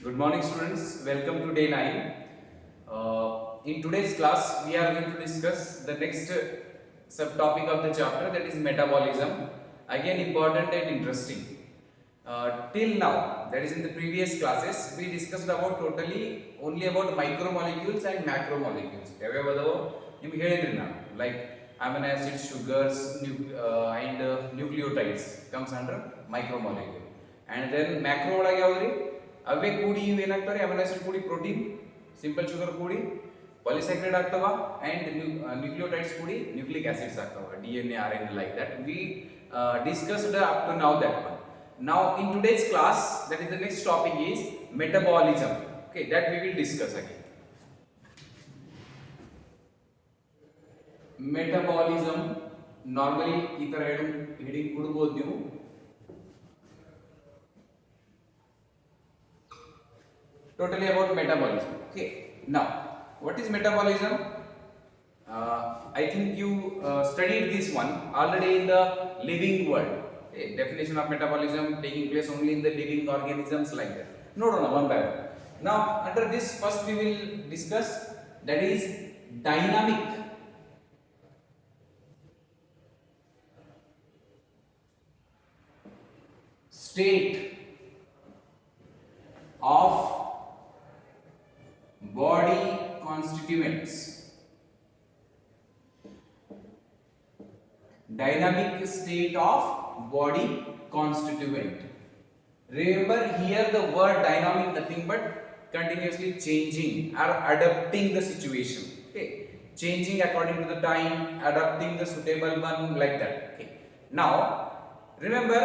Good morning, students. Welcome to day 9. In today's class, we are going to discuss the next subtopic of the chapter, that is metabolism. Again, important and interesting. Till now, that is in the previous classes, we discussed about totally only about micromolecules and macromolecules. ನಿಮಗೆ ಹೇಳಿದ್ರಿ ನಾನು like amino acids, sugars, and nucleotides comes under micromolecule. And then macro ಒಳಗೆ ಯಾವ್ದ್ರಿ ಅವೇ ಕೂಡಿ ಇವೇನಾಗ್ತಾರೆ amino acid ಕೂಡಿ protein, simple sugar ಕೂಡಿ polysaccharide ಆಗ್ತವ and nucleotides ಕೂಡಿ nucleic acids ಆಗ್ತವ, DNA, RNA, like that. We discussed up to now that one. Now in today's class, that is the next topic is metabolism. Okay, that we will discuss again. Metabolism normally ಈ ತರ heading ಕೊಡಬಹುದು ನೀವು. Totally about metabolism. Okay, now what is metabolism? I think you studied this one already in the living world. Okay, definition of metabolism taking place only in the living organisms, like that. No, one by one. Now under this, first we will discuss, that is dynamic state of body constituents. Dynamic state of body constituent. Remember here the word dynamic nothing but continuously changing or adapting the situation. Okay, changing according to the time, adapting the suitable one, like that. Okay, now remember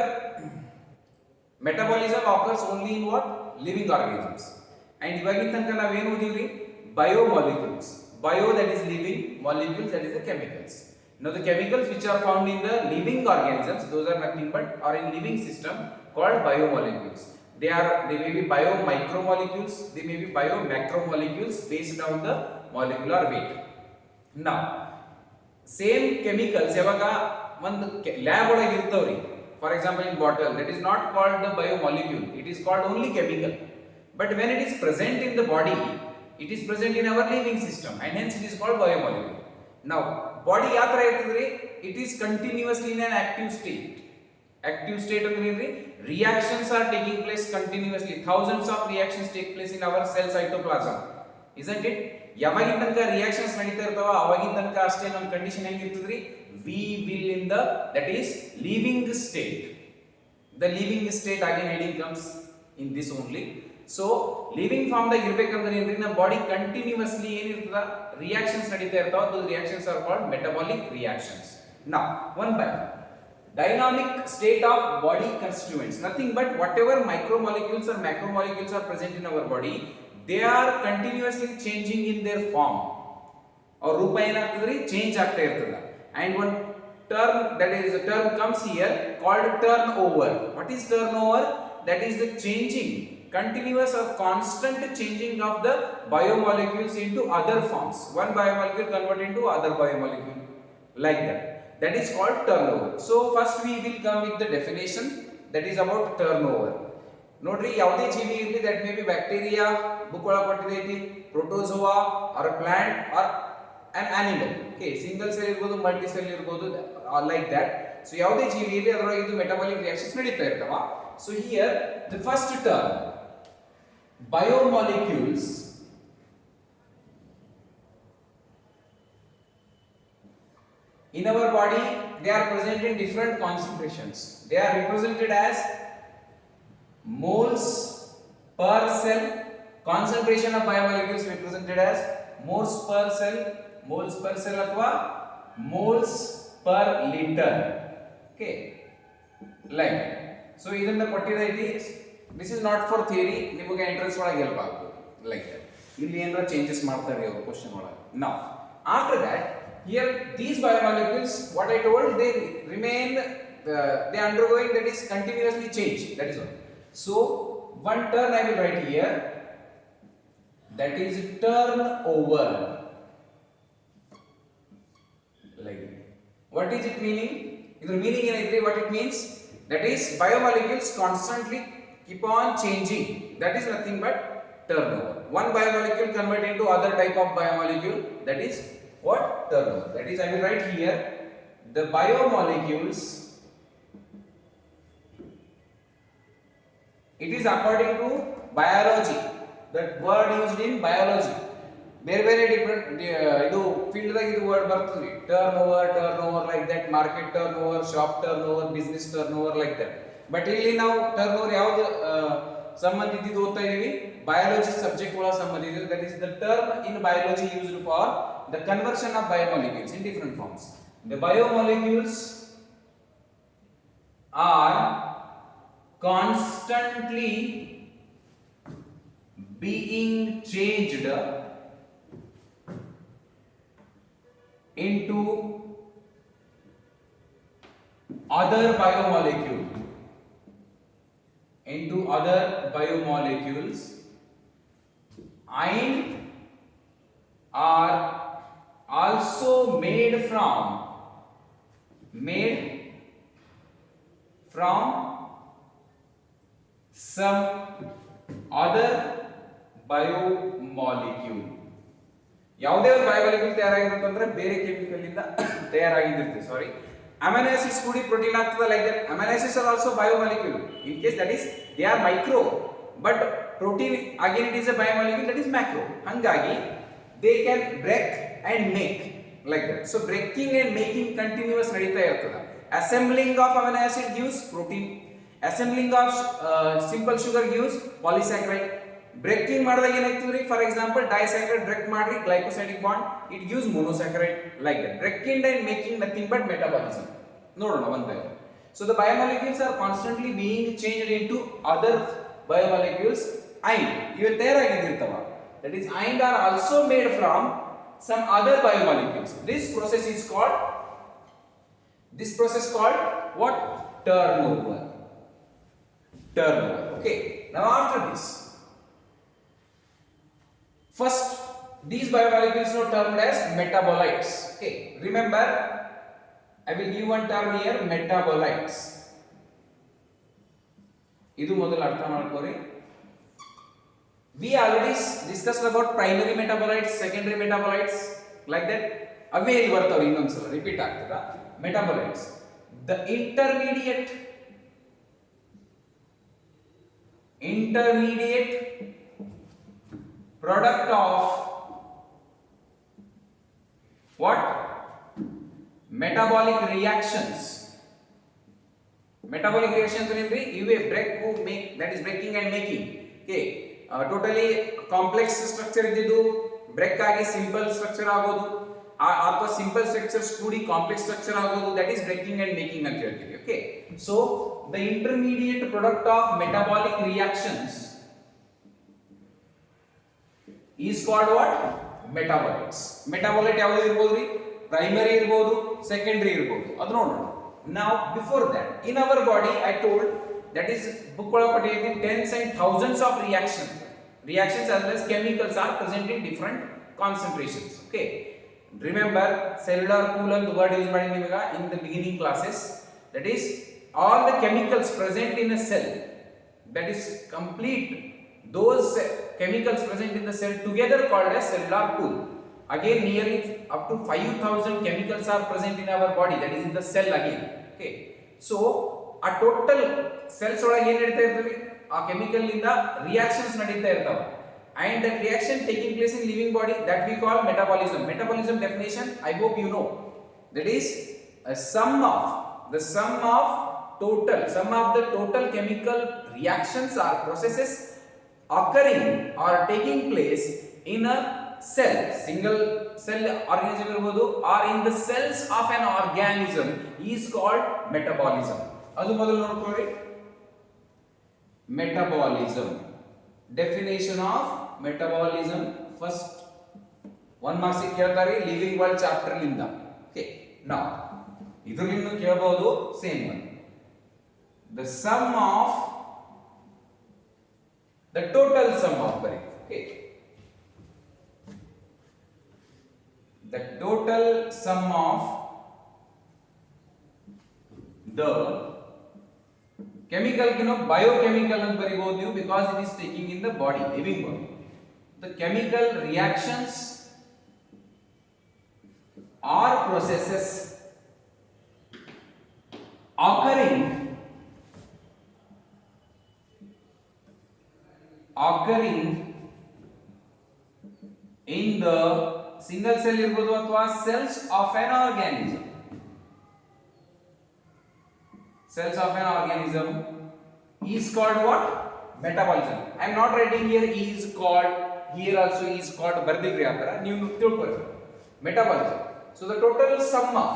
metabolism occurs only in what? Living organisms. And ಇವಾಗಿನ ತನಕ ನಾವೇನು ಓದಿವ್ರಿ? Biomolecules. Bio, that is living, molecules, that is the chemicals. Now the chemicals which are found in the living organisms, those are nothing but are in living system called biomolecules. They may be biomicromolecules, they may be biomacromolecules based on the molecular weight. Now same chemicals ಯಾವಾಗ ಒಂದು lab ಒಳಗೆ ಇರ್ತಾವ್ರಿ, for example in bottle, that is not called the biomolecule, it is called only chemical. But when it is present in the body, it is present in our living system and hence it is called biomolecule. Now body ಯಾವ ತರ ಇರ್ತದ್ರಿ? It is continuously in an active state. Active state ಅಂದ್ರೆ ಏನ್ರಿ? Reactions are taking place continuously. Thousands of reactions take place in our cell cytoplasm, isn't it? ಯಾವಾಗಿನ ತನಕ reactions ನಡೀತಾ ಇರ್ತಾವ ಅವಾಗಿನ ತನಕ ಅಷ್ಟೇ ನಮ್ಮ condition ಹೆಂಗಿರ್ತದ್ರಿ? We will in the, that is living state. The living state again heading comes in this only. So living form ದಾಗ ಇರಬೇಕಂದ್ರೆ ಏನ್ರಿ, ನಮ್ಮ ಬಾಡಿ ಕಂಟಿನ್ಯೂಸ್ಲಿ ಏನಿರ್ತದ ರಿಯಾಕ್ಷನ್ಸ್ ನಡೀತಾ ಇರ್ತಾವ. those reactions are called metabolic reactions. Now one by one, dynamic state of body constituents, nothing but whatever micromolecules or macromolecules are present in our body, they are continuously changing in their form. ಅವ್ರ ರೂಪ ಏನಾಗ್ತದ್ರಿ? Change ಆಗ್ತಾ ಇರ್ತದ. And one term, that is a term comes here called turnover. What is turnover? That is the changing, continuous or constant changing of the biomolecules into other forms. One biomolecule convert into other biomolecule, like that. That is called turnover. So first we will come with the definition, that is about turnover. ನೋಡ್ರಿ, ಯಾವುದೇ ಜೀವಿ ಇರಲಿ, that may be bacteria, book ಒಳಗೆ ಕೊಟ್ಟಿದೆ, protozoa or a plant or an animal. Okay, single cell ಇರಬಹುದು, multi cell ಇರಬಹುದು, like that. So ಯಾವುದೇ ಜೀವಿ ಇರಲಿ ಅದರೊಳಗೆ ಇದು ಮೆಟಾಬಾಲಿಕ್ ರಿಯಾಕ್ಷನ್ಸ್ ನಡೀತಾ ಇರ್ತಾವ. So here the first term, biomolecules, in our body they are present in different concentrations. They are represented as moles per cell. Concentration of biomolecules represented as moles per cell, moles per cell ಅಥವಾ moles per liter. Okay, like so ಇದನ್ನ ಕೊಟ್ಟಿರೈತಿ. This is not for theory, ನಿಮಗೆ entrance ಒಳಗೆ help ಆಗ್ತದೆ, like that. ಇಲ್ಲಿ ಏನಾರ changes ಮಾಡ್ತಾರೆ ಅವರು question ಒಳಗೆ. Now after that, here these biomolecules, what I told, they remain, they undergoing, that is continuously change, that is all. So one term I will write here, that is turnover, like that. What is it meaning? Idra meaning ಏನೈತ್ರಿ? What it means? That is biomolecules constantly keep on changing. That is nothing but turnover. One biomolecule convert into other type of biomolecule. That is what? Turnover. That is, I will write here, the biomolecules, it is according to biology. That word used in biology. ಬೇರೆ ಬೇರೆ different ಇದು field ದಾಗ ಇದು word ಬರ್ತದೆ. Turn over like that, market turn over, shop turn over, business turn over like that. But ಇಲ್ಲಿ ನಾವು turn over ಯಾವ್ದು ಸಂಬಂಧಿಸಿದ್ದು ಓದ್ತಾ ಇದೀವಿ? ಬಯಾಲಜಿ ಸಬ್ಜೆಕ್ಟ್ ಒಳಗೆ ಸಂಬಂಧಿಸಿದ್ದು. That is the term in biology used for the conversion of biomolecules in different forms. The biomolecules are constantly being changed into other biomolecules and are also made from some other biomolecule. ಯಾವುದೇ ಒಂದು biomolecule ತಯಾರಾಗಿರುತ್ತಂದ್ರೆ ಬೇರೆ chemical ಇಂದ ತಯಾರಾಗಿರುತ್ತೆ. Sorry, amino acids ಕೂಡಿ protein ಆಗ್ತದೆ like that. Amino acids are also biomolecule in case that is they are micro, but protein again it is a biomolecule that is macro. ಹಾಗಾಗಿ they can break and make like that. So breaking and making continues ನಡೀತಾ ಇರ್ತದೆ. Assembling of amino acid gives protein, assembling of simple sugar gives polysaccharide. Breaking ಮಾಡಿದಾಗ ಏನಾಗ್ತದೆ? For example disaccharide break ಮಾಡಿ glycosidic bond, it gives monosaccharide like that. Breaking and making nothing but metabolism. ನೋಡೋಣ one by one. So the biomolecules are constantly being changed into other biomolecules and ಇವೆ ತಯಾರಾಗಿರ್ತಾವ. That is, and are also made from some other biomolecules. This process called what? Turnover. Okay, now after this, first these biomolecules are termed as metabolites. Okay, remember, I will give one term here, metabolites. idu modal artha ಮಾಡ್ಕೊರಿ. We already discussed about primary metabolites, secondary metabolites like that. ಅವೇ ಇಲ್ಲಿ ಬರ್ತಾವೆ, ಇನ್ನೊಂದ್ಸಲ repeat ಆಗ್ತದ. Metabolites, the intermediate product of what? Metabolic reactions. Metabolic reactions ಅಂದ್ರೆ ಇವೆ break make, that is breaking and making. Okay, totally complex structure ಇದ್ದಿದ್ದು break ಆಗಿ simple structure ಆಗೋದು, ಅಥವಾ ಸಿಂಪಲ್ ಸ್ಟ್ರಕ್ಚರ್ಸ್ ಕೂಡಿ ಕಾಂಪ್ಲೆಕ್ಸ್ ಸ್ಟ್ರಕ್ಚರ್ ಆಗೋದು, that is breaking and making ಅಂತ ಹೇಳ್ತೀವಿ. Okay, so the intermediate product of metabolic reactions is called what? Metabolites. Metabolite ಯಾವುದು ಇರಬಹುದು ರೀ? ಪ್ರೈಮರಿ ಇರಬಹುದು, ಸೆಕೆಂಡರಿ ಇರಬಹುದು, ಅದು ನೋಡೋಣ. Now before that, in our body I told, that is book ಒಳಗೆ ಕೊಟ್ಟಿದೆ, tens and thousands of reactions as well as chemicals are present in different concentrations. Okay, remember cellular pool and word use ಮಾಡಿ ನಿಮಗೆ in the beginning classes. That is, all the chemicals present in a cell, that is complete, those chemicals present in the cell together called as cellular pool. Again, nearly up to 5000 chemicals are present in our body, that is in the cell again. Okay, so a total cells ಒಳಗೆ ಏನು ನಡೀತಾ ಇರ್ತದೆ? ಆ chemical ಇಂದ reactions ನಡೀತಾ ಇರ್ತಾವೆ, and that reaction taking place in living body, that we call metabolism. Metabolism definition I hope you know, that is a sum of the total chemical reactions or processes occurring or taking place in a cell, single cell organism irbodu, or in the cells of an organism is called metabolism. adu modalu nodkoli. Metabolism, definition of metabolism, first 1 marks ಗೆ ಕೇಳ್ತಾರೆ living world chapter ಲಿಂದ. Okay, now ಇದರಿಂದ ಕೇಳಬಹುದು same one, the sum of the total sum of bari. Okay, the total sum of the chemical ಗಿನ biochemical ಅಂತ ಬರೀಬಹುದು ನೀವು, because it is taking in the body, living body. The chemical reactions are processes occurring in the single cell ಇರಬಹುದು ಅಥವಾ cells of an organism. Cells of an organism is called what? Metabolism. I am not writing here is called, here also is called ಬರ್ದಿದ್ರಿ ಆ ತರ ನೀವು ತಿಳ್ಕೊಳ್ಳಿ. Metabolism. So the total sum of,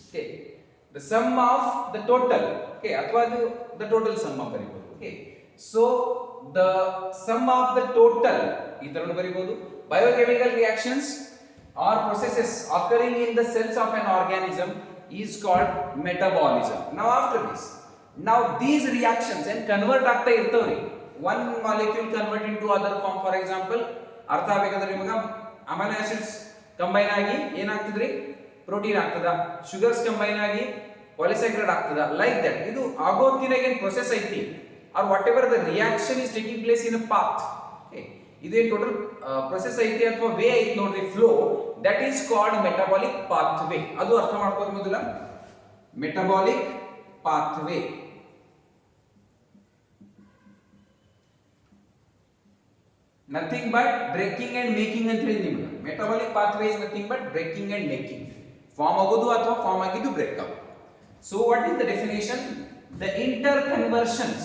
okay, the sum of the total, okay, ಅಥವಾ the total sum of ಬರೀಬಹುದು. Okay, so the sum of the total ಈ ತರ ಬರೀಬಹುದು. Biochemical reactions or processes occurring in the cells of an organism is called metabolism. Now after this, now these reactions and convert ಆಗ್ತಾ ಇರ್ತವ್ರಿ. One molecule convert into other form. For example, ಅರ್ಥ ಆಗಬೇಕಾದ್ರೆ ನಿಮಗೆ amino acids combine ಆಗಿ ಏನಾಗ್ತದ್ರಿ, protein ಆಗ್ತದ, sugars combine ಆಗಿ polysaccharide ಆಗ್ತದ, like that. ಇದು ಆಗೋತ್ತಿನಾಗ ಏನು ಪ್ರೊಸೆಸ್ ಐತಿ or whatever the reaction is taking place in a path, ಇದೇನು ಟೋಟಲ್ ಪ್ರೊಸೆಸ್ ಐತಿ ಅಥವಾ ವೇ ಐತಿ ನೋಡ್ರಿ, flow, that is called metabolic pathway. ಅದು ಅರ್ಥ ಮಾಡ್ಕೋದು ಮೊದಲ, metabolic pathway. Nothing but breaking and making ಅಂತ ಹೇಳಿ ನಿಮ್ಗೆ. Metabolic pathway is nothing but breaking and making. Form ಆಗೋದು ಅಥವಾ ಫಾರ್ಮ್ ಆಗಿದ್ದು ಬ್ರೇಕ್ ಆಗೋದು. So what is the definition? The interconversions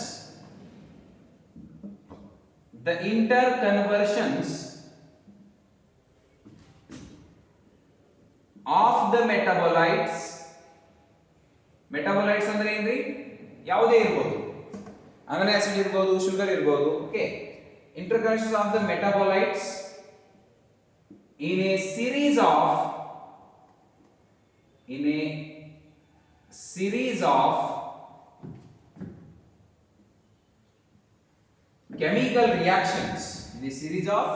of the metabolites ಅಂದ್ರೆ ಏನ್ರಿ, ಯಾವುದೇ ಇರಬಹುದು, ಅಮೈನೋ ಆಸಿಡ್ ಇರಬಹುದು, ಶುಗರ್ ಇರಬಹುದು. Okay, interconversions of the metabolites in a series of chemical reactions, the series of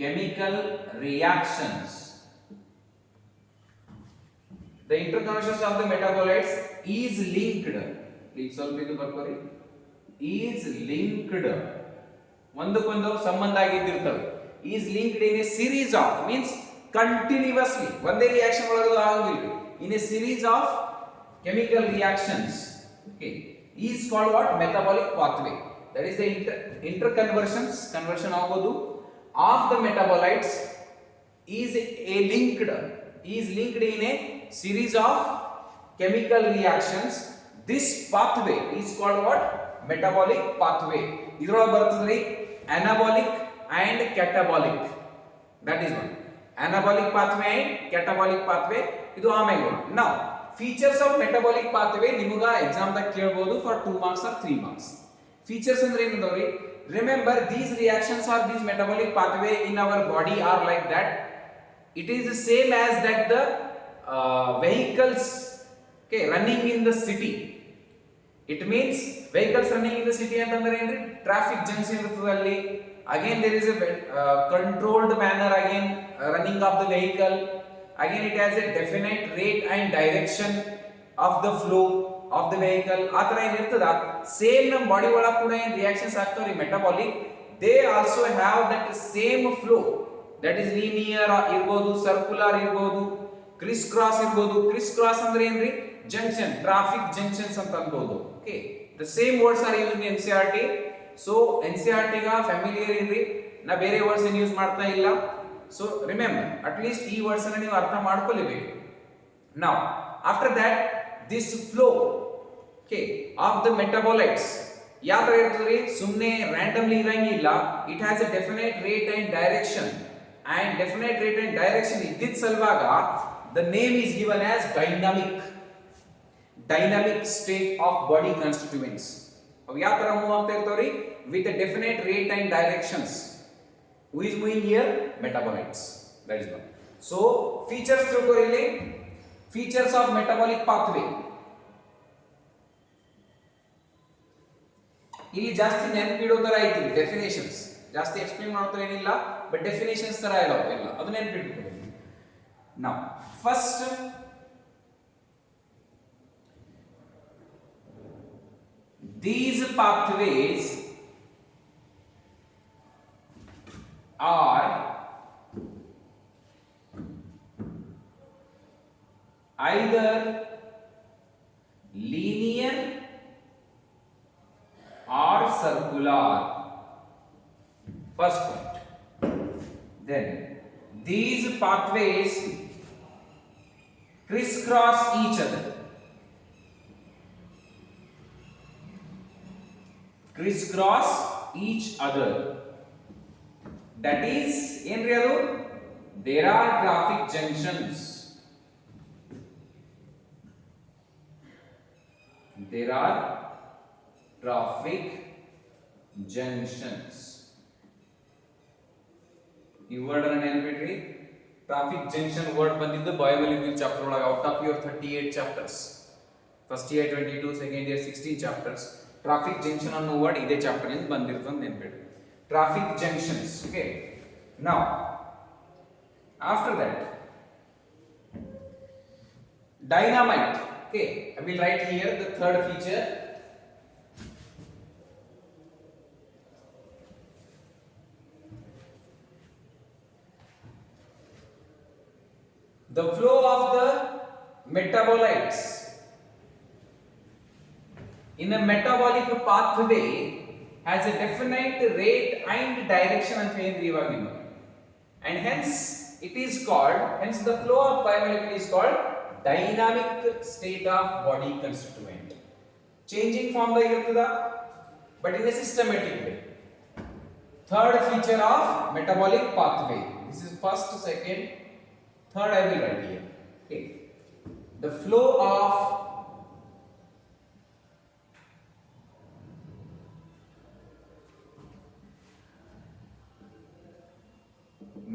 chemical reactions, the interconversions of the metabolites is linked, please solve ಇದು ಬರ್ಕೋರಿ, is linked, ಒಂದಕ್ಕೊಂದು ಸಂಬಂಧ ಆಗಿದ್ದಿರ್ತವೆ. is linked in a series of means continuously, ಒಂದೇ reaction ಒಳಗೆ ಆಗಂಗಿಲ್ಲ, in a series of chemical reactions, okay, is called what? Metabolic pathway. That is the interconversions, conversion ಆಗೋದು of the metabolites is linked in a series of chemical reactions. This pathway is called what? Metabolic pathway. ಇದರೊಳಗೆ ಬರ್ತದ್ರಿ anabolic and catabolic. That is one. Anabolic pathway and catabolic pathway, ಇದು ಆಮೇಲೆ. Now features of metabolic pathway ನಿಮಗ exam ದಾಗ ಕೇಳಬಹುದು for 2 marks or 3 marks. Features ಅಂದ್ರೆ ಏನಂದವ್ರಿ, remember these reactions or these metabolic pathway in our body are like that. It is the same as that the vehicles, okay, running in the city. It means vehicles running in the city ಅಂತಂದ್ರೆ ಏನ್ರಿ, traffic junction ಇರ್ತದೆ ಅಲ್ಲಿ. Again there is a controlled manner again running of the vehicle. Again it has a definite rate and direction of the flow of the vehicle. ಆ ತರ ಏನು ಇರ್ತದ, same ನಮ್ಮ body ಒಳಗೆ ಕೂಡ ಏನು ರಿಯಾಕ್ಷನ್ಸ್ ಆಗ್ತಾವ್ರಿ metabolic, they also have that same flow, that is linear ಇರಬಹುದು, ಸರ್ಕ್ಯುಲರ್ ಇರಬಹುದು, ಕ್ರಿಸ್ ಕ್ರಾಸ್ ಇರಬಹುದು. ಕ್ರಿಸ್ ಕ್ರಾಸ್ ಅಂದ್ರೆ ಏನ್ರಿ, ಜಂಕ್ಷನ್, ಟ್ರಾಫಿಕ್ ಜಂಕ್ಷನ್ಸ್ ಅಂತ ಅನ್ಬಹುದು. Okay, the same words are used in NCERT. So NCERT ಗ ಫ್ಯಾಮಿಲಿಯರ್ ಇರ್ರಿ, ನಾ ಬೇರೆ ವರ್ಡ್ಸ್ ಏನು ಯೂಸ್ ಮಾಡ್ತಾ ಇಲ್ಲ. So remember, at least ಈ ವರ್ಡ್ಸ್ ಅನ್ನು ನೀವು ಅರ್ಥ ಮಾಡ್ಕೊಳ್ಳಬೇಕು. Now after that, this flow, okay, of the metabolites ಯಾವ ತರ ಇರ್ತದ್ರಿ, ಸುಮ್ಮನೆ randomly ಇರಂಗಿಲ್ಲ. It has a definite rate and direction, and definite rate and direction ಇದ್ದಿದ್ ಸಲುವಾಗ the name is given as dynamic state of body constituents. ಅವು ಯಾವ ತರ move ಆಗ್ತಾ ಇರ್ತಾವ್ರಿ, with a definite rate and directions. Who is moving here? Metabolites. That is one. So features ತಿಳ್ಕೊರಿ ಇಲ್ಲಿ, features of metabolic pathway. ಇಲ್ಲಿ ಜಾಸ್ತಿ ನೆನಪಿಡೋ ತರ ಐತಿ, ಡೆಫಿನೇಷನ್ಸ್ ಜಾಸ್ತಿ ಎಕ್ಸ್ಪ್ಲೇನ್ ಮಾಡ್ತಾರೆ ಏನಿಲ್ಲ, ಬಟ್ ಡೆಫಿನೇಷನ್ಸ್ ತರ ಇದಾವೆ ಎಲ್ಲ, ಅದು ನೆನಪಿಟ್ಕೊಳ್ಳಿ. Now first These pathways are either linear or circular. First point. Then these pathways crisscross each other. Crisscross each other. That is, ಏನ್ರಿ ಅದು? There are traffic junctions. There are traffic junctions. ಈ word ಅನ್ನು ನೆನಪಿಟ್ರಿ. Traffic junction word ಬಂದಿದ್ದು biomolecule chapter ಒಳಗೆ. Out of your 38 chapters, first year 22, second year 16 chapters, traffic junction ಅನ್ನೋ word ಇದೇ chapter ಇಂದ ಬಂದಿರ್ತದೆ ನೆನಪಿಡ್ರಿ. Traffic junctions. Okay, now after that, dynamite. Okay, I will write here the third feature. The flow of the metabolites in a metabolic pathway has a definite rate and direction ಅಂತ ಹೇಳಿದ್ರಿ ಇವಾಗ ನೀವು. And hence it is called, hence the flow of biomolecule is called dynamic state of body constituent. Changing form ದಾಗ ಇರ್ತದ, but in a systematic way. Third feature of metabolic pathway. This is first, second, third I will write here. Okay, the flow of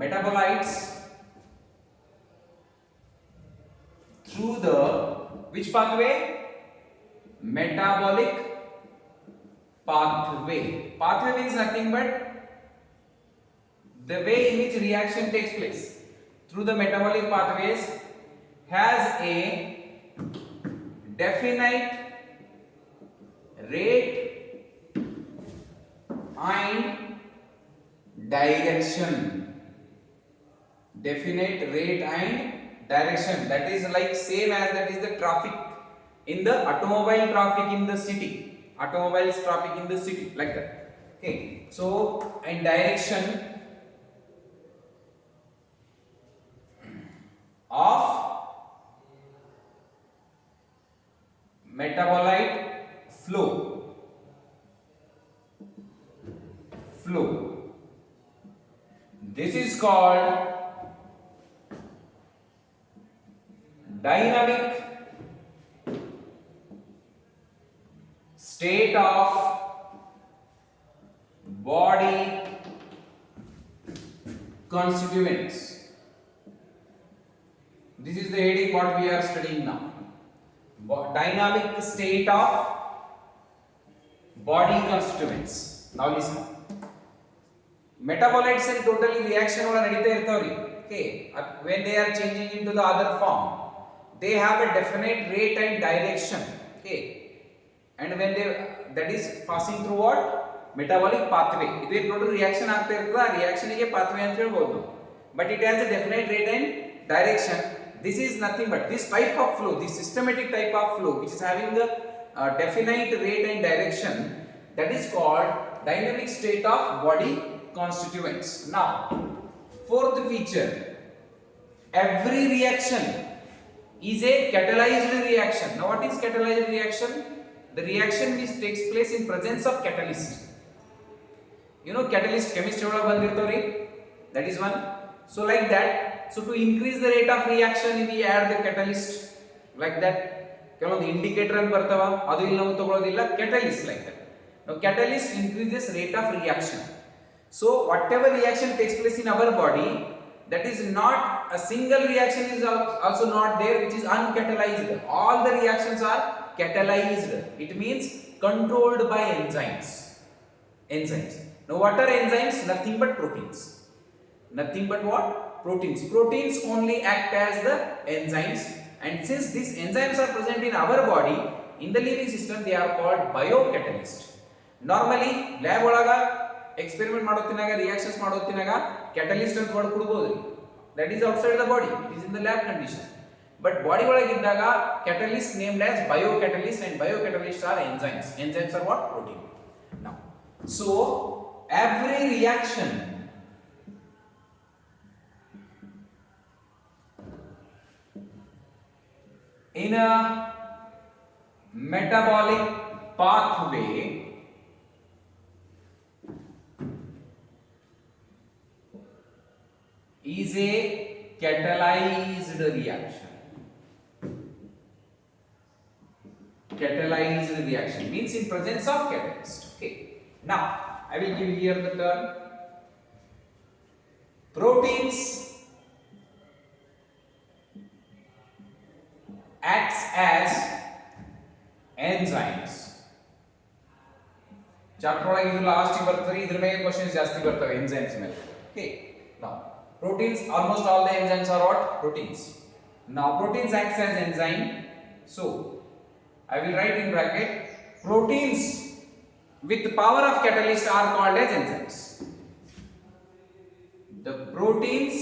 metabolites through the which pathway? Metabolic pathway. Pathway means nothing but the way in which reaction takes place through the metabolic pathways has a definite rate and direction. Definite rate and direction. That is like same as that is the traffic in the automobile traffic in the city. Automobiles traffic in the city, like that. Okay, so and direction of metabolite flow. This is called dynamic state of body constituents. This is the heading what we are studying now. Dynamic state of body constituents. Now listen. Metabolites and totally reaction ಒಳ ನಡೀತಾ ಇರ್ತಾವ್ರಿ. Okay, when they are changing into the other form, they have a definite rate and direction. Okay, and when they, that is passing through what? Metabolic pathway. ಇದು total reaction ಆಗ್ತಾ ಇರ್ತದ, ಆ reaction ಗೆ pathway ಅಂತ ಹೇಳ್ಬೋದು. But it has a definite rate and direction. This is nothing but this type of flow, this systematic type of flow which is having the definite rate and direction, that is called dynamic state of body constituents. Now, fourth feature, every reaction is a catalyzed reaction. Now, what is catalyzed reaction? The reaction which takes place in presence of catalyst. You know catalyst, chemistry ಒಳಗೆ ಬಂದಿರ್ತಾವ್ರಿ, that is one. So like that, so to increase the rate of reaction we add the catalyst, like that. ಕೆಲವೊಂದು indicator ಅಂತ ಬರ್ತಾವ, ಅದು ಇಲ್ಲಿ ನಾವು ತಗೊಳ್ಳೋದಿಲ್ಲ, catalyst like that. Now catalyst increases rate of reaction. So whatever reaction takes place in our body, that is not a single reaction is also not there which is uncatalyzed. All the reactions are catalyzed. It means controlled by enzymes. Now what are enzymes? Nothing but proteins. Nothing but what? Proteins. Proteins only act as the enzymes, and since these enzymes are present in our body, In the living system they are called biocatalyst. Normally lab ಒಳಗ experiment ಮಾಡೋತ್ತಿನಾಗ reactions ಮಾಡೋತ್ತಿನಾಗ catalyst ಅಂತ word ಕೊಡಬಹುದ್ರಿ. That is outside the body, it is in the lab condition. But body ಒಳಗೆ ಇದ್ದಾಗ catalyst named as biocatalyst, and biocatalysts are enzymes. Enzymes are what? Protein. Now, so every reaction in a metabolic pathway is a catalyzed reaction. Catalyzed reaction means in presence of catalyst. Okay. Now, I will give here the term. Proteins acts as enzymes. Chapter ಒಳಗೆ ಇದು last ಬರ್ತದೆ, ಇದರ ಮೇಲೆ questions ಜಾಸ್ತಿ ಬರ್ತವೆ enzymes ಮೇಲೆ. Okay. Now, proteins, almost all the enzymes are what? Proteins. Now, proteins acts as enzyme. So, I will write in bracket, proteins with the power of catalyst are called as enzymes. The proteins,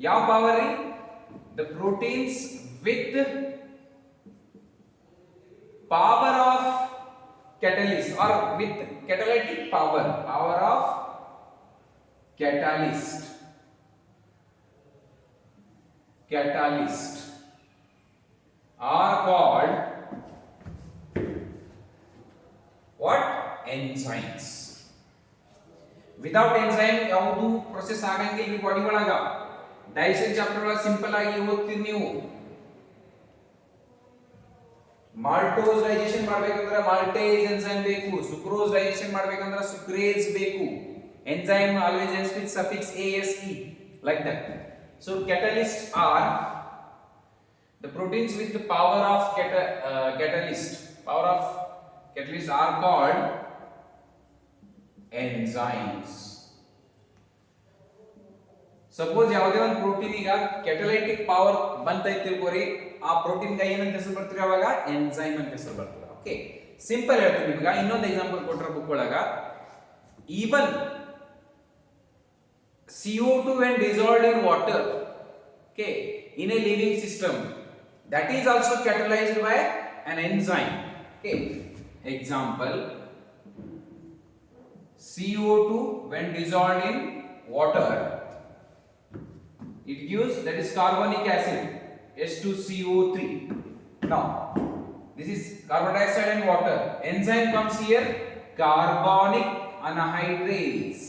ಯಾವ power? The proteins with power of catalyst or with catalytic power of catalyst are called what? Enzymes. Without enzyme ಯಾವುದು process ಆಗಂಗಿಲ್ಲ ಈ body ಒಳಗ. Digestion chapter ಒಳಗ simple ಆಗಿ ಓದ್ತೀರಿ ನೀವು. Maltose digestion ಮಾಡಬೇಕಂದ್ರೆ ಮಾಲ್ಟೇಸ್ enzyme ಬೇಕು, ಸುಕ್ರೋಸ್ ಡೈಜೆಷನ್ ಮಾಡಬೇಕಂದ್ರೆ ಸುಕ್ರೇಸ್ ಬೇಕು. Enzyme always ends with suffix ase, like that. So catalysts are the proteins with the power of catalyst are called enzymes. Suppose ಯಾವುದೇ ಒಂದು ಪ್ರೋಟೀನ್ ಈಗ ಕ್ಯಾಟಲೈಟಿಕ್ ಪವರ್ ಬಂತೈತೆ ತಿಳ್ಕೊರಿ, ಆ ಪ್ರೋಟೀನ್ ಗೆ ಏನಂತ ಹೆಸರು ಬರ್ತೀರಿ ಅವಾಗ? ಎಂಜೈಮ್ ಅಂತ ಹೆಸರು ಬರ್ತದೆ. ಓಕೆ, ಸಿಂಪಲ್ ಹೇಳ್ತೀನಿ ನಿಮಗೆ. ಇನ್ನೊಂದು ಎಕ್ಸಾಂಪಲ್ ಕೊಟ್ಟರೆ ಬುಕ್ ಒಳಗ, even CO2 when dissolved in water, okay, in a living system, that is also catalyzed by an enzyme. Okay, example, CO2 when dissolved in water, it gives, that is carbonic acid, H2CO3. Now this is carbon dioxide and water. Enzyme comes here, carbonic anhydrase.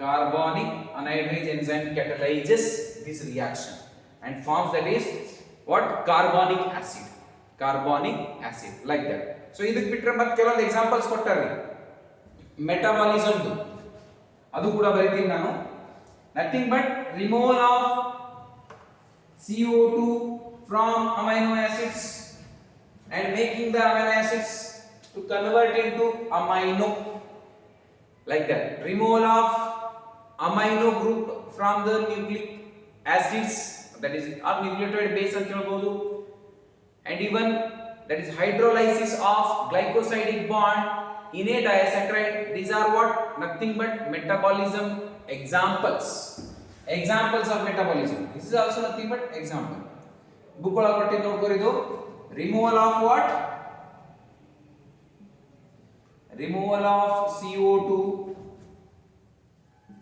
Carbonic anhydrase enzyme catalyzes this reaction and forms, that is what? Carbonic acid. Carbonic acid, like that. So ಇದಕ್ಕೆ ಬಿಟ್ಟರೆ ಮತ್ತೆ ಕೆಲವೊಂದು examples ಕೊಟ್ಟಾರೆ metabolism, ಅದು ಕೂಡ ಬರೀತೀನಿ ನಾನು. Nothing but removal of CO2 from amino acids and making the amino acids to convert into amino, like that. Removal of amino group from the nucleic acids, that is or nucleotide base ಅಂತ ಹೇಳ್ಬೋದು. And even that is hydrolysis of glycosidic bond in a disaccharide. These are what? Nothing but metabolism examples. Examples of metabolism. This is also nothing but example. Book ಒಳಗೆ ಕೊಟ್ಟಿದ್ದು ನೋಡ್ಕೊರಿ. ಇದು removal of what? Removal of CO2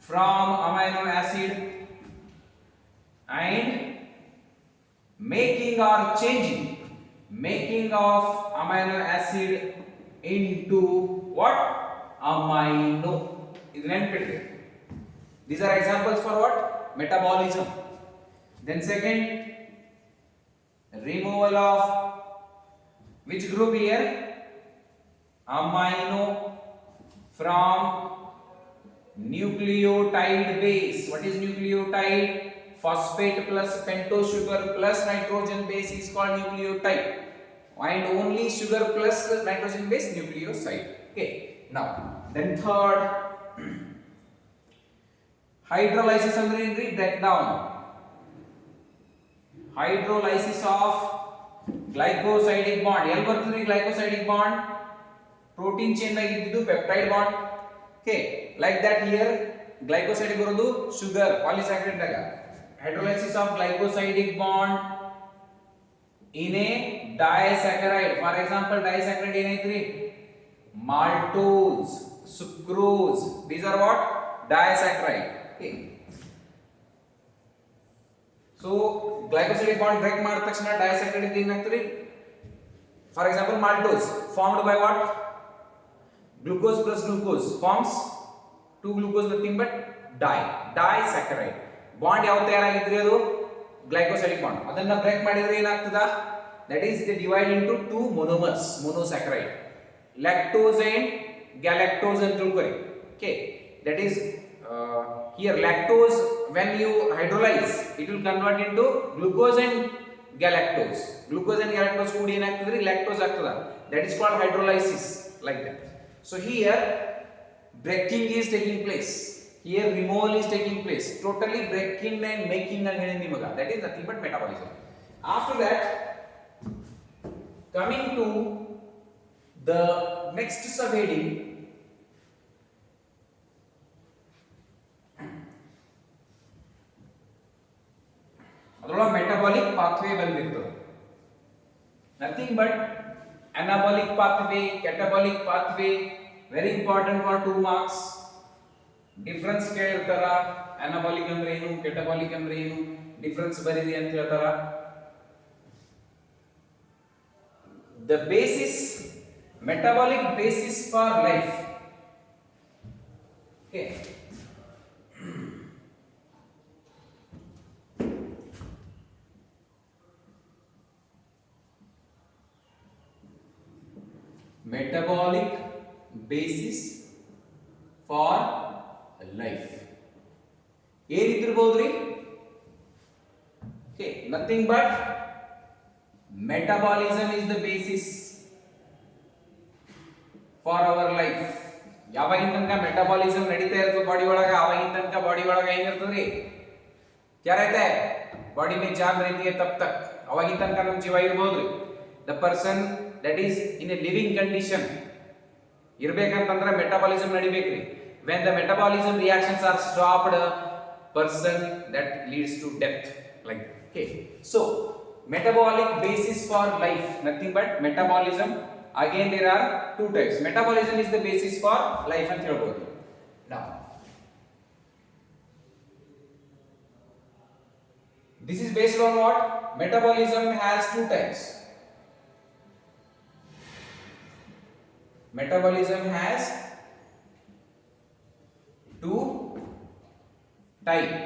from amino acid and making or changing, making of amino acid into what? Amino. This is These are examples for what? Metabolism. Then second, removal of which group here? Amino from nucleotide base. What is nucleotide? Phosphate plus pentose sugar plus nitrogen base is called nucleotide, and only sugar plus nitrogen base nucleoside. Okay, now then third, hydrolysis ಅಂದ್ರೆ ಏನ್ರಿ? Breakdown. hydrolysis of glycosidic bond. ಎಲ್ಲಿ ಬರ್ತದೆ glycosidic bond? Protein chain ದಾಗ ಇದ್ದಿದ್ದು peptide bond. Okay, like that here glycosidic ಬರೋದು sugar polysaccharide ದಾಗ. Hydrolysis of glycosidic bond in a disaccharide. For example, disaccharide ಏನೈತ್ರಿ? Maltose, sucrose. These are what? Disaccharide. Okay. So glycosidic bond break ಮಾಡಿದ ತಕ್ಷಣ disaccharide ಏನಾಗ್ತದೆ? For example, maltose formed by what? Glucose plus glucose forms 2 glucose nothing but disaccharide. Bond ಯಾವ ತಯಾರಾಗಿದ್ರಿ ಅದು? Glycosidic bond. ಅದನ್ನ break ಮಾಡಿದ್ರೆ ಏನಾಗ್ತದ? That is they divide into 2 monomers, monosaccharide. Lactose and galactose ಅಂತ ತಿಳ್ಕೊರಿ. Okay, that is here lactose when you hydrolyze it will convert into glucose and galactose. Glucose and galactose ಕೂಡಿ ಏನಾಗ್ತದ್ರಿ? Lactose ಆಗ್ತದ. That is called hydrolysis, like that. So here breaking is taking place. Here removal is taking place. Totally breaking and making and ಹೇಳಿನಿ ನಿಮಗ. That is nothing but metabolism. After that, coming to the next subheading, ಅದರೊಳಗೆ metabolic pathway ಬಂದಿರ್ತದೆ. Nothing but anabolic pathway, catabolic pathway, very important for 2 marks. Difference ಕೇಳಿರ್ತಾರ. anabolic ಅಂದ್ರೆ ಏನು, catabolic ಅಂದ್ರೆ ಏನು, difference ಬರೀರಿ ಅಂತ ಹೇಳ್ತಾರ. The basis, metabolic basis for life. Okay. Metabolic basis for life. ಏನಿದ್ದಿರಬಹುದ್ರಿ? Okay, nothing but metabolism is the basis for our life. ಯಾವಾಗಿನ ತನಕ metabolism ನಡೀತಾ ಇರ್ತದೆ ಬಾಡಿ ಒಳಗೆ, ಆವಾಗಿನ ತನಕ ಬಾಡಿ ಒಳಗೆ ಏನಿರ್ತದ್ರಿ? क्या रहता है? बॉडी में जान रहती है तब तक. आवागिन तनक नम जीव इरಬಹುದ್ರಿ. The person that is in a living condition ಇರಬೇಕಂತಂದ್ರೆ ಮೆಟಾಬಾಲಿಸಮ್ ನಡಿಬೇಕ್ರಿ. When the metabolism reactions are stopped, person that leads to death, like that. Okay, so metabolic basis for life, nothing but metabolism. Again there are 2 types. Metabolism is the basis for life ಅಂತ ಹೇಳ್ಬೋದು. Now this is based on what? Metabolism has 2 types. Metabolism has 2 type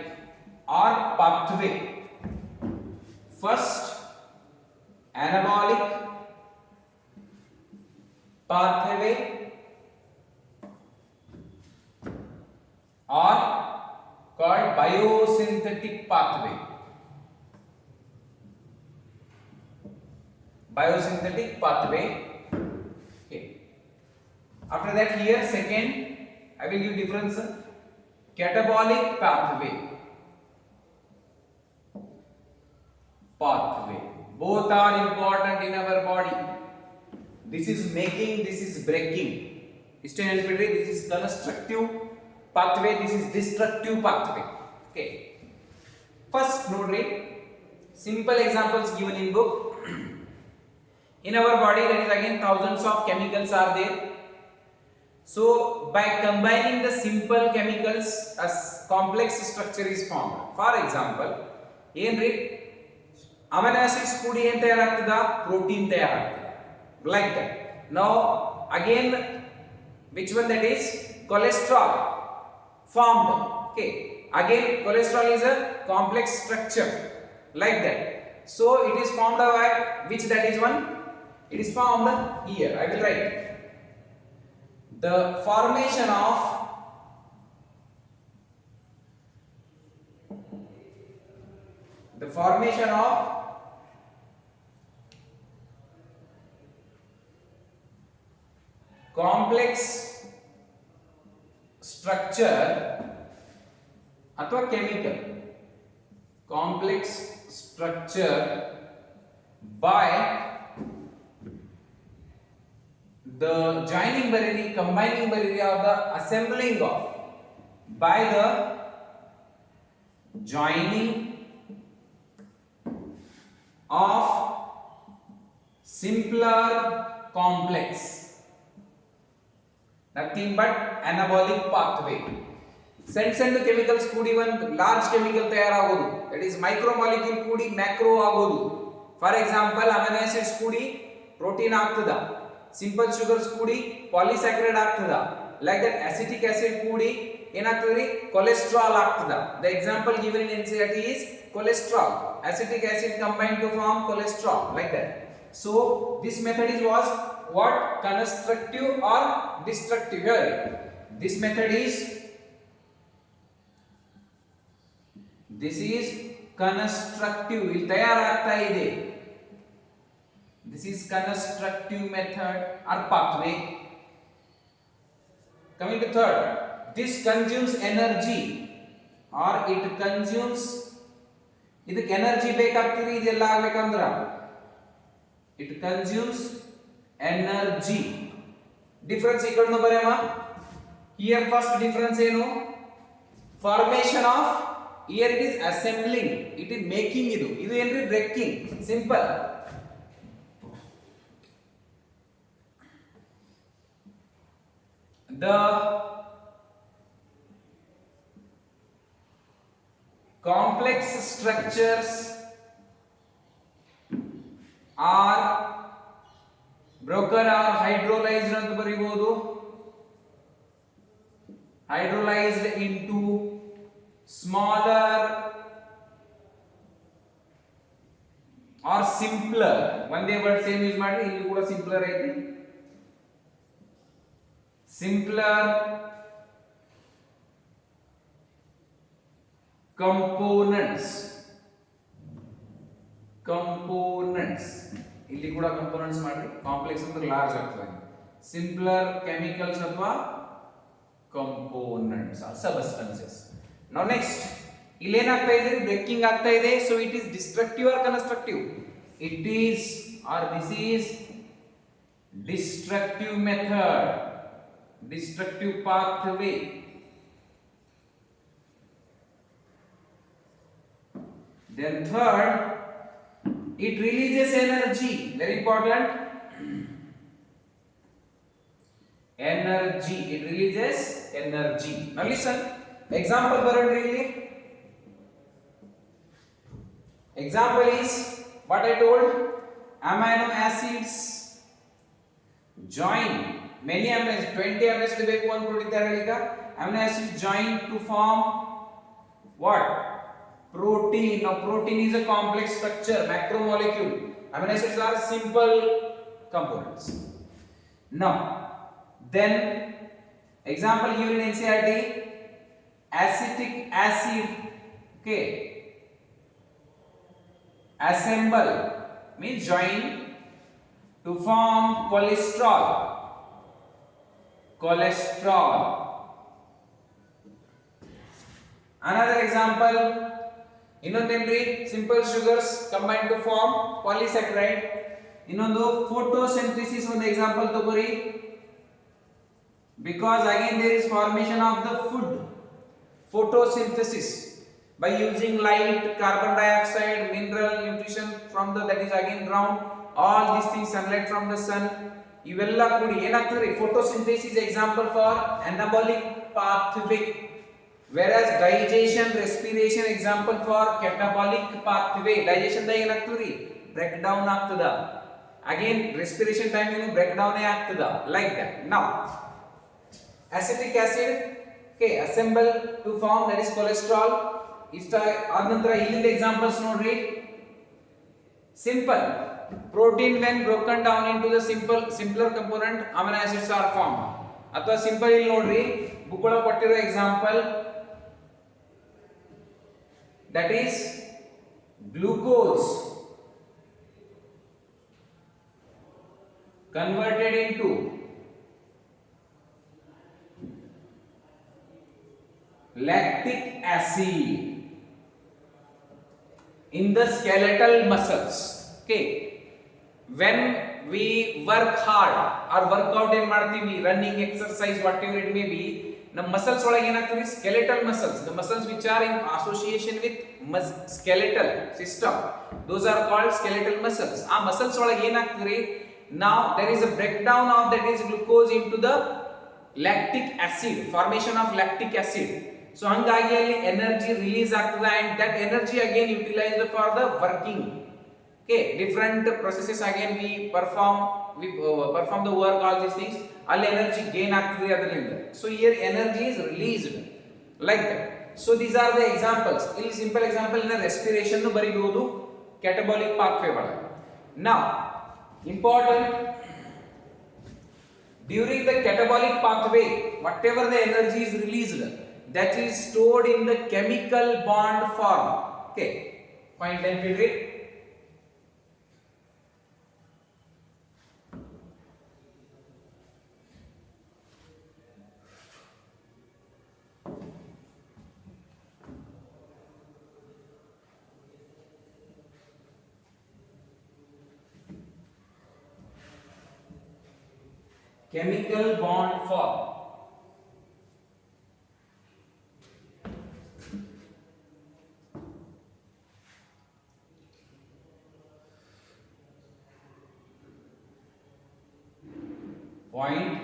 or pathway. First, anabolic pathway or called biosynthetic pathway. Biosynthetic pathway. Okay. After that, here second, I will give difference. Catabolic pathway. Both are important in our body. This is making, this is breaking. This is constructive pathway, this is destructive pathway. Okay. First, nodri, simple examples given in book. In our body, there is again thousands of chemicals are there. So by combining the simple chemicals, a complex structure is formed. For example, ಏನ್ರಿ amino acids ಕೂಡಿ ಏನು ತಯಾರಾಗ್ತದ? Protein ತಯಾರಾಗ್ತದ. Like that. Now again, which one that is? Cholesterol formed. Okay. Again, cholesterol is a complex structure. Like that. So it is formed by which that is one? It is formed here. I will write. The formation of complex structure ಅಥವಾ chemical complex structure by the joining barely, combining barely, or the assembling of, by the joining of simpler complex, nothing but anabolic pathway. ಸಣ್ಣ chemicals ಕೂಡಿ ಒಂದು large chemical ತಯಾರಾಗೋದು, that is micro molecule ಕೂಡಿ macro ಆಗೋದು. For example amino acids ಕೂಡಿ protein ಆಗ್ತದ, simple sugars ಕೂಡಿ polysaccharide ಆಗ್ತದ, ಲೈಕ್ ದಟ್ ಅಸಿಟಿಕ್ ಆಸಿಡ್ ಕೂಡಿ ಏನಾಗ್ತದ್ರಿ ಕೊಲೆಸ್ಟ್ರಾಲ್ ಆಗ್ತದ. The example given in NCERT is cholesterol. Acetic acid combine to form cholesterol, like that. So this method is was what, constructive or destructive here. This method is constructive, ಇಲ್ಲಿ ತಯಾರಾಗ್ತಾ ಇದೆ. This is constructive method or pathway. Coming to third, this consumes energy or it consumes, ಇದಕ್ಕೆ energy ಬೇಕಾಗ್ತದೆ ಇದೆಲ್ಲ ಆಗ್ಬೇಕಂದ್ರ. It consumes energy. Difference ಈ ಕಡೆನೂ ಬರೆಯಮ್ಮ. Here first difference ಏನು? Formation of, here it is assembling, it is making, ಇದು ಏನ್ರಿ breaking, simple. The complex structures are broken or hydrolyzed ಅಂತ ಬರೀಬಹುದು. Hydrolyzed into smaller or simpler. ಒಂದೇ ವರ್ಡ್ ಸೇಮ್ ಯೂಸ್ ಮಾಡಿ, ಇಲ್ಲಿ ಕೂಡ ಸಿಂಪ್ಲರ್ ಐತಿ. Simpler components. ಇಲ್ಲಿ ಕೂಡ ಕಂಪೋನೆಂಟ್ಸ್ ಮಾಡಿ, ಕಾಂಪ್ಲೆಕ್ಸ್ ಅಂದ್ರೆ ಲಾರ್ಜ್ ಆಗ್ತದೆ. ಸಿಂಪ್ಲರ್ ಕೆಮಿಕಲ್ಸ್ ಅಥವಾ components or substances. Now next, ಇಲ್ಲಿ ಏನಾಗ್ತಾ ಇದೆ, ಬ್ರೇಕಿಂಗ್ ಆಗ್ತಾ ಇದೆ. So it is destructive or constructive? It is or this is destructive method, destructive pathway. Then third, it releases energy, very important. Energy, it releases energy. Now listen, example barandri illi. Example is what I told, amino acids join, many amino acids, 20 amino acids ಬೇಕು ಅಂತ ಕೊಟ್ಟಿದ್ದಾರೆ. ಈಗ amino acids join to form what? Protein. Now protein is a complex structure, macromolecule. Amino acids are simple components. Now then example given in NCERT, acetic acid, okay, assemble means join to form cholesterol. Another example, ಇನ್ನೊಂದೇನ್ರಿ, simple sugars combine to form polysaccharide. ಇನ್ನೊಂದು photosynthesis, ಒಂದು example ತಗೋರಿ. Because again there is formation of the food, photosynthesis, by using light, carbon dioxide, mineral nutrition from the, that is again ground, all these things, sunlight from the sun, ಇವೆಲ್ಲ ಕೂಡಿ ಏನಾಗ್ತದೆ, photosynthesis example for anabolic pathway. Whereas digestion, respiration example for catabolic pathway. Digestion ದಾಗ ಏನಾಗ್ತದೆ, break down ಆಗ್ತದ. Again respiration time ಏನು break down ಆಗ್ತದ, like that. Now acetic acid, okay, assemble to form, that is cholesterol. ಇಷ್ಟ ಆದ ನಂತರ ಇಲ್ಲಿಂದ examples ನೋಡ್ರಿ. Simple protein when broken down into the simpler component, amino acids are formed. ಅಥವಾ simple ಇಲ್ಲಿ ನೋಡ್ರಿ, ಬುಕ್ ಒಳಗೆ ಕೊಟ್ಟಿರೋ example, that is glucose converted into lactic acid. in the skeletal muscles. Okay, when we work hard or workout ಏನ್ ಮಾಡ್ತೀವಿ, running exercise whatever it may be, ನಮ್ಮ muscles ಒಳಗೆ ಏನಾಗ್ತದೆ, skeletal muscles, the muscles which are in association with skeletal system, those are called skeletal muscles. ಆ muscles ಒಳಗೆ ಏನಾಗ್ತದೆ, now there is a breakdown of that is glucose into the lactic acid, formation of lactic acid. So hanಗಾಗಿ ಅಲ್ಲಿ energy release ಆಗ್ತದೆ and that energy again utilized for the working. Okay, different processes again we perform the work, all these things, all energy gain ಆಗ್ತದೆ ಅದರಿಂದ. So here energy is released like that. So these are the examples. ಇಲ್ಲಿ simple example in respiration ನು ಬರಿಬಹುದು catabolic pathway ಒಳಗೆ. Now important, during the catabolic pathway whatever the energy is released, that is stored in the chemical bond form. Okay, point 10 chemical bond form. Point,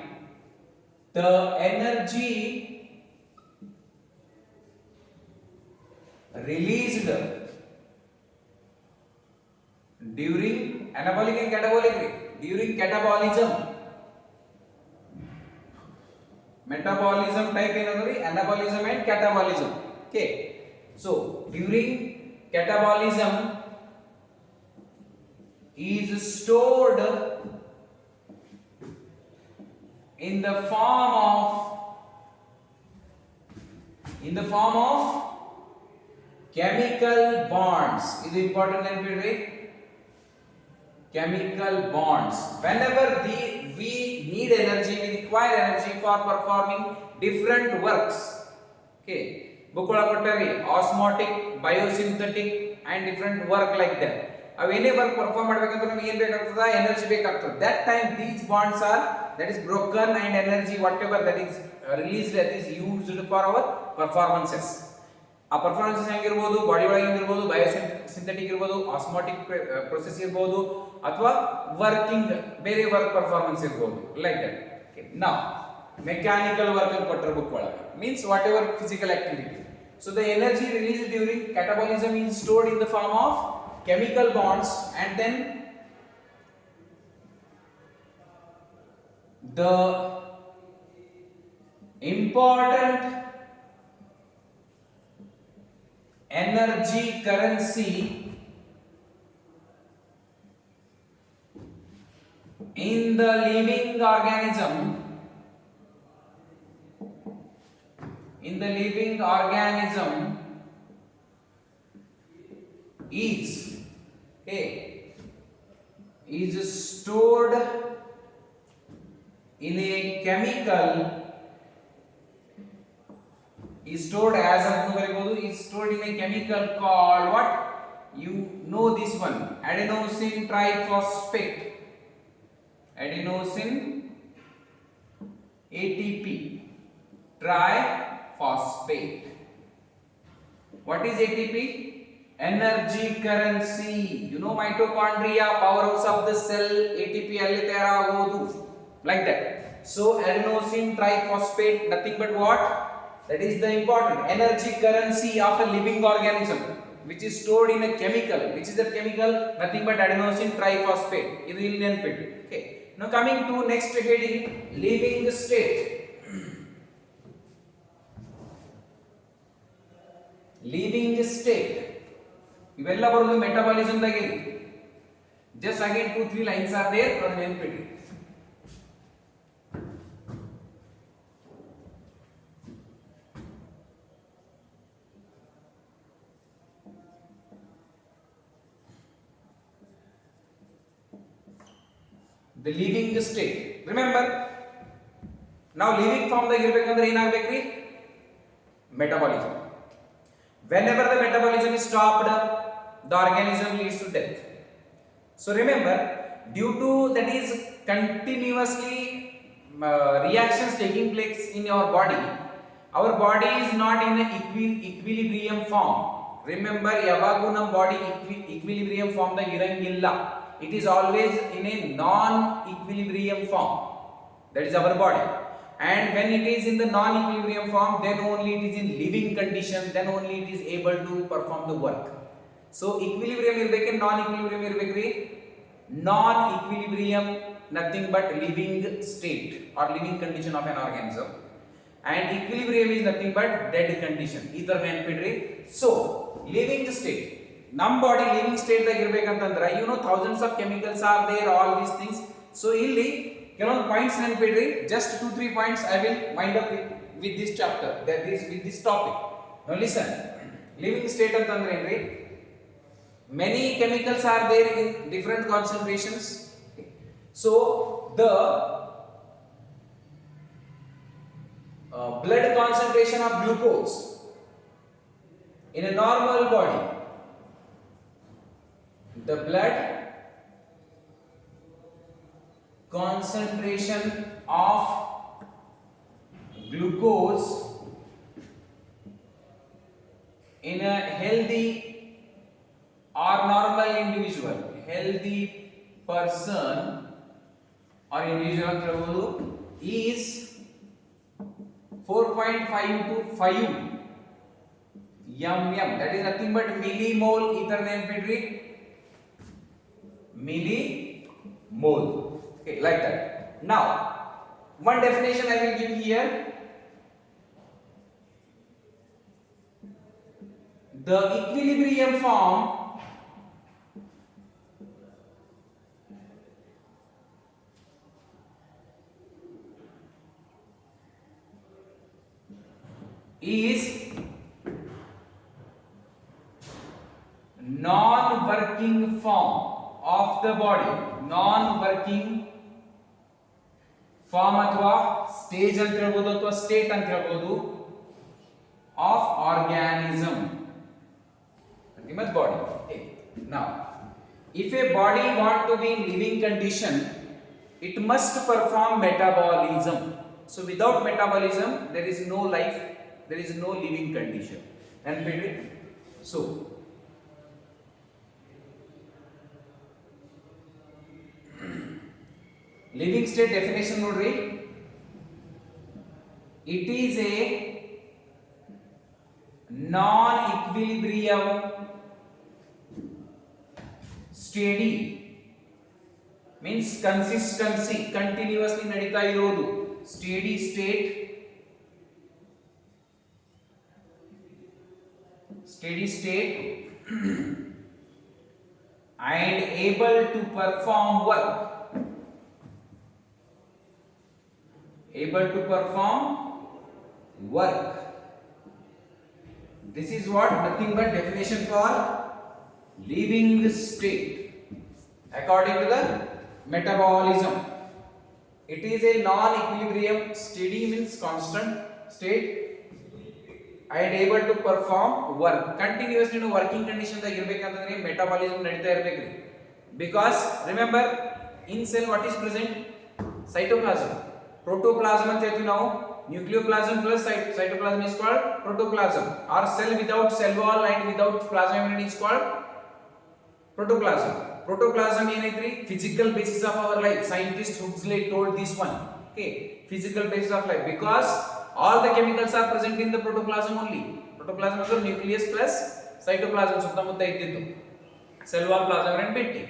the energy released during anabolic and catabolic, during catabolism, metabolism type ಏನಂದ್ರೆ anabolism and catabolism. Okay, so during catabolism is stored in the form of chemical bonds. Is important and very chemical bonds. Whenever we need energy, we require energy for performing different works. Okay, bukula kottari osmotic, biosynthetic and different work like that. Any work perform ಮಾಡಬೇಕಂದ್ರೆ ನಮಗೆ ಏನು ಬೇಕಾಗ್ತದ, energy ಬೇಕಾಗ್ತದೆ. That time these bonds are, that is broken and energy whatever that is released, that is used for our performances. ಆ performances ಹೆಂಗಿರಬಹುದು, body ಒಳಗೆ ಇರಬಹುದು, ಬಯೋಸಿಂಥೆಟಿಕ್ ಇರಬಹುದು, osmotic process ಇರಬಹುದು, ಅಥವಾ ವರ್ಕಿಂಗ್ ಬೇರೆ ವರ್ಕ್ ಪರ್ಫಾರ್ಮೆನ್ಸ್ ಇರಬಹುದು, like that. Okay, now mechanical work ಅಂತ ಕೊಟ್ಟರೆ ಬುಕ್ ಒಳಗೆ means what ever physical activity. So the energy released during catabolism is stored in the form of chemical bonds, and then the important energy currency in the living organism is stored in a chemical, is stored as is stored in a chemical called what? You know this one, adenosine triphosphate, adenosine ATP triphosphate. What is ATP? Energy currency. You know mitochondria, powerhouse of the cell, ATP alli tayaragodu, like that. So adenosine triphosphate, nothing but what? That is the important energy currency of a living organism, which is stored in a chemical. Which is that chemical? Nothing but adenosine triphosphate. Idu illi nenpidri. Okay, now coming to next heading, living state. Living state ಇವೆಲ್ಲ ಬರೋದು metabolism ದಾಗೆ. Just again 2-3 lines are there, ಅದನ್ನ ನೆನಪಿಡಿ. The living state, remember, now living form ದಾಗ ಇರಬೇಕಂದ್ರೆ ಏನಾಗಬೇಕ್ರಿ? Metabolism. Whenever the metabolism is stopped, the organism leads to death. So remember, due to that is continuously reactions taking place in our body is not in a equilibrium form. Remember, yavagu nam body equilibrium form the irangilla. It is always in a non-equilibrium form. That is our body. And when it is in the non-equilibrium form, then only it is in living condition, then only it is able to perform the work. So equilibrium irbeke, non-equilibrium irbekri. Non-equilibrium nothing but living state or living condition of an organism, and equilibrium is nothing but dead condition. Either ನೆನಪಿಡ್ರಿ. So living state, ನಮ್ಮ body living state ದಾಗ ಇರಬೇಕಂತಂದ್ರೆ thousands of chemicals are there, all these things. So ಇಲ್ಲಿ ಕೆಲವೊಂದು points ನೆನಪಿಡ್ರಿ. just 2-3 points I will wind up with this chapter, that is with this topic. Now listen, living state ಅಂತಂದ್ರೆ ಏನ್ರಿ? Many chemicals are there in different concentrations. So the blood concentration of glucose in a normal body, the blood concentration of glucose in a healthy or normal individual, healthy person or individual is 4.5 to 5 mm. That is nothing but millimole. Ether name pedri millimole. Okay, like that. Now one definition I will give here. The equilibrium form is non-working form of the body. Non-working form ಅಥವಾ stage ಅಂತ ಹೇಳ್ಬೋದು ಅಥವಾ state ಅಂತ ಹೇಳ್ಬೋದು of organism. Body. Okay. Now, if a body want to be in living condition, it must perform metabolism. So without metabolism, there is no life, there is no living condition. And so living state definition nodri, it is a non-equilibrium steady means consistency, continuously nadita irodu, steady state, and able to perform work, This is what nothing but definition for living state according to the metabolism. It is a non-equilibrium, steady means constant state, and able to perform work. Continuously no working condition ದಾಗ ಇರಬೇಕಂತಂದ್ರೆ metabolism ನಡೀತಾ ಇರಬೇಕ್ರಿ. Because remember, in cell what is present? Cytoplasm. Protoplasm ಅಂತ ಹೇಳ್ತೀವಿ ನಾವು. Nucleoplasm plus cytoplasm is called protoplasm. Or cell without cell wall and without plasma membrane is called protoplasm. Protoplasm ಏನೈತ್ರಿ? Physical basis of our life. Scientist Huxley told this one. Okay, physical basis of life, because all the chemicals are present in the protoplasm only. Protoplasm is nucleus plus cytoplasm ಸುತ್ತಮುತ್ತ ಇದ್ದಿದ್ದು. Cell wall, plasma membrane ಬಿಟ್ಟು.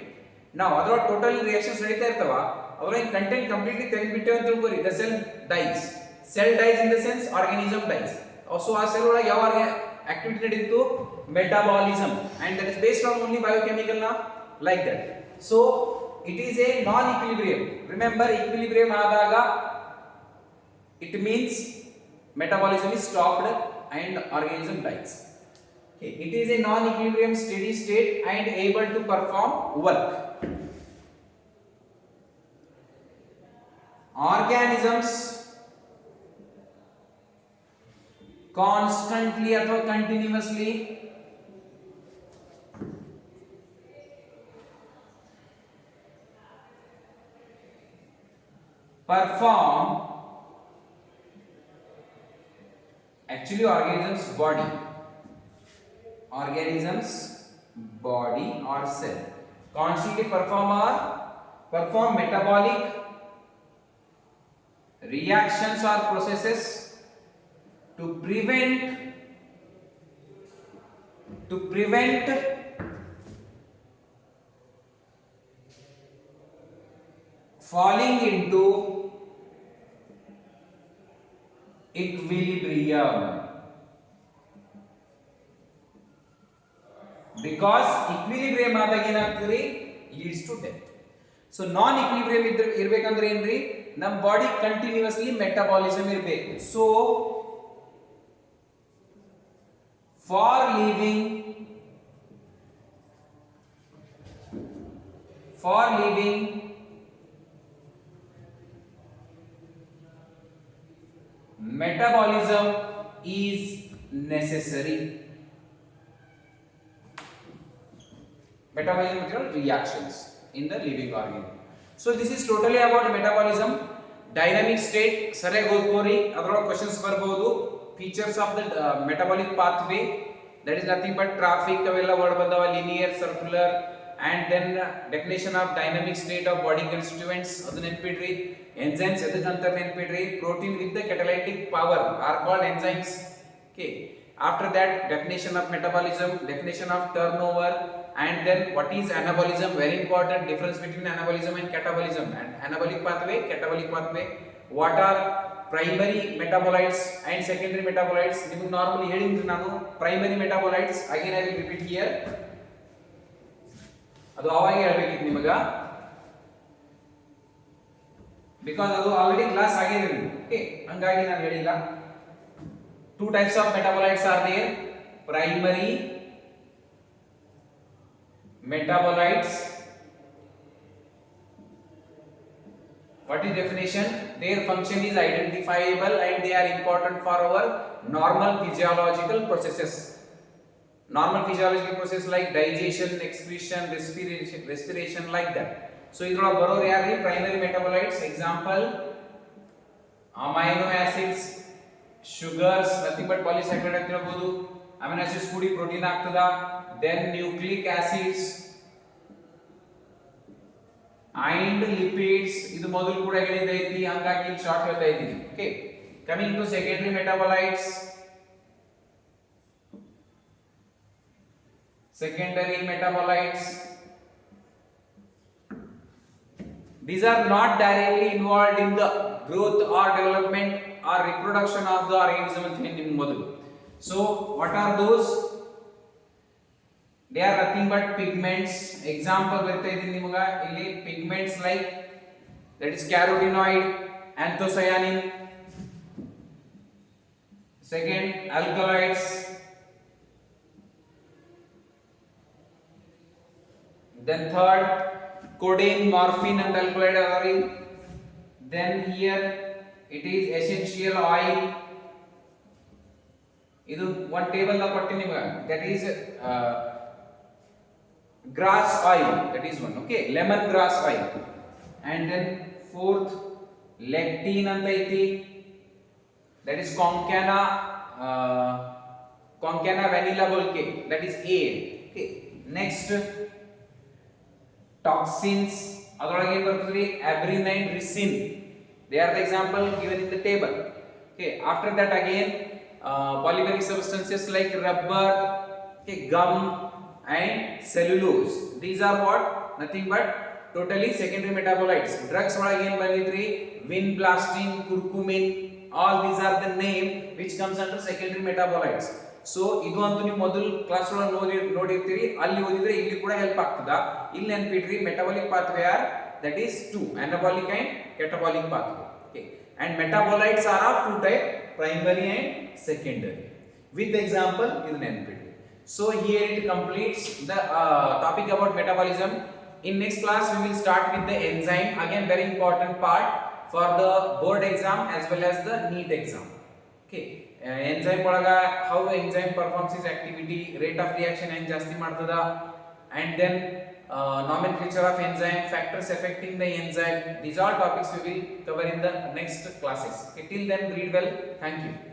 Now ಅದರ total reactions ನಡೀತಾ ಇರ್ತಾವ, ಅದರ content completely ತೆಗೆದುಬಿಟ್ಟೆ ಅಂತ ತಿಳ್ಕೊರಿ. The cell dies. Cell dies in the sense organism dies. Also ಆ cell ಒಳಗೆ ಯಾವ activity ನಡೀತು? Metabolism, and that is based on only biochemical now, like that. So it is a non-equilibrium. Remember, equilibrium ಆದಾಗ it means metabolism is stopped and organism dies. Okay, it is a non-equilibrium steady state and able to perform work. Organisms constantly ಅಥವಾ continuously perform, actually organism's body or cell constantly perform metabolic reactions or processes to prevent falling into equilibrium, because equilibrium ಆದಾಗ ಏನಾಗ್ತದೆ, leads to death. So non equilibrium ಇರಬೇಕಂದ್ರೆ ಏನ್ರಿ, ನಮ್ಮ body continuously metabolism ಇರಬೇಕು. So for living metabolism is necessary. Metabolism reactions in the living organism. So this is totally about metabolism. Dynamic state ಸರಿಯಾಗಿ ಓದ್ಕೋರಿ, ಅದರೊಳಗೆ questions ಬರಬಹುದು. Features of the metabolic pathway, that is nothing but traffic ಅವೆಲ್ಲ word ಬಂದವ, linear, circular, and then definition of dynamic state of body constituents ಅದನ್ನ ನೆನಪಿಡ್ರಿ. enzymes ಎದಕ್ಕಂತ ನೆನಪಿಡ್ರಿ, protein with the catalytic power are called enzymes. Okay, after that definition of metabolism, definition of turnover, and then what is anabolism, very important, difference between anabolism and catabolism, and anabolic pathway, catabolic pathway, what are primary metabolites and secondary metabolites. ನಿಮಗೆ normally ಹೇಳಿದ್ರಿ ನಾನು primary metabolites, again I will repeat here, ಅದು ಅವಾಗ ಹೇಳಬೇಕಿತ್ತು ನಿಮಗೆ, because ಅದು already class ಆಗಿದೆ ನಿಮಗೆ. Okay, ಹಂಗಾಗಿ ನಾನು ಹೇಳಿಲ್ಲ. two types of metabolites are there, primary metabolites. What is definition? Their function is identifiable and they are important for our normal physiological processes. Normal physiological process like digestion, excretion, respiration like that. So idrola baro yari primary metabolites, example amino acids, sugars, nothing but polysaccharide ಆಗ್ತಿರಬಹುದು. amino acids ಕೂಡಿ protein ಆಗ್ತದ. then nucleic acids and lipids, ಇದು ಮೊದಲು ಕೂಡ ಹೇಳಿದೈತಿ, ಹಂಗಾಗಿ ಇಲ್ಲಿ short ಹೇಳ್ತಾ ಇದ್ದೀನಿ. Okay, coming to secondary metabolites. secondary metabolites, these are not directly involved in the growth or development or reproduction of the organism ಅಂತ ಹೇಳಿದ್ದೀನಿ ಮೊದಲು. so what are those? they are nothing but pigments. example ಬರ್ತಾ ಇದ್ದೀನಿ ನಿಮಗೆ ಇಲ್ಲಿ, pigments like that is carotenoid, anthocyanin. second, alkaloids. then third, codeine, morphine and alkaloid are. then here it is essential oil. ಇದು one table ನ ಕೊಟ್ಟಿನಿ ನಿಮಗೆ, that is grass oil, that is one. okay, lemon grass oil. and then fourth, lectin ಅಂತ ಐತಿ, that is concana vanilla bolke, that is A. okay, next, toxins, ಅದರೊಳಗೆ ಏನು ಬರ್ತದೆ, abrine, ricin, they are the example given in the table. okay, after that again polymeric substances like rubber, okay, gum and cellulose, these are what, nothing but totally secondary metabolites. drugs ಒಳಗೆ ಏನು ಬಂದಿದ್ರಿ, vinblastine, curcumin, all these are the name which comes under secondary metabolites. So ಇದು ಅಂತೂ ನೀವು ಮೊದಲು class ಒಳಗೆ ನೋಡಿರ್ತೀರಿ, ಅಲ್ಲಿ ಓದಿದ್ರೆ ಇಲ್ಲಿ ಕೂಡ ಹೆಲ್ಪ್ ಆಗ್ತದ. ಇಲ್ಲಿ ನೆನಪಿಡ್ರಿ, metabolic pathway are, that is two, anabolic and catabolic pathway. okay, and metabolites are of two type, primary and secondary. with example idu nenpidri. so here it completes the topic about metabolism. in next class we will start with the enzyme, again very important part for the board exam as well as the NEET exam. okay, enzyme ಒಳಗ how enzyme performs its activity, rate of reaction ಹೆಂಗ್ ಜಾಸ್ತಿ ಮಾಡ್ತದ, and then nomenclature of enzyme, factors affecting the enzyme. These are topics we will cover in the next classes. Okay, till then read well. Thank you.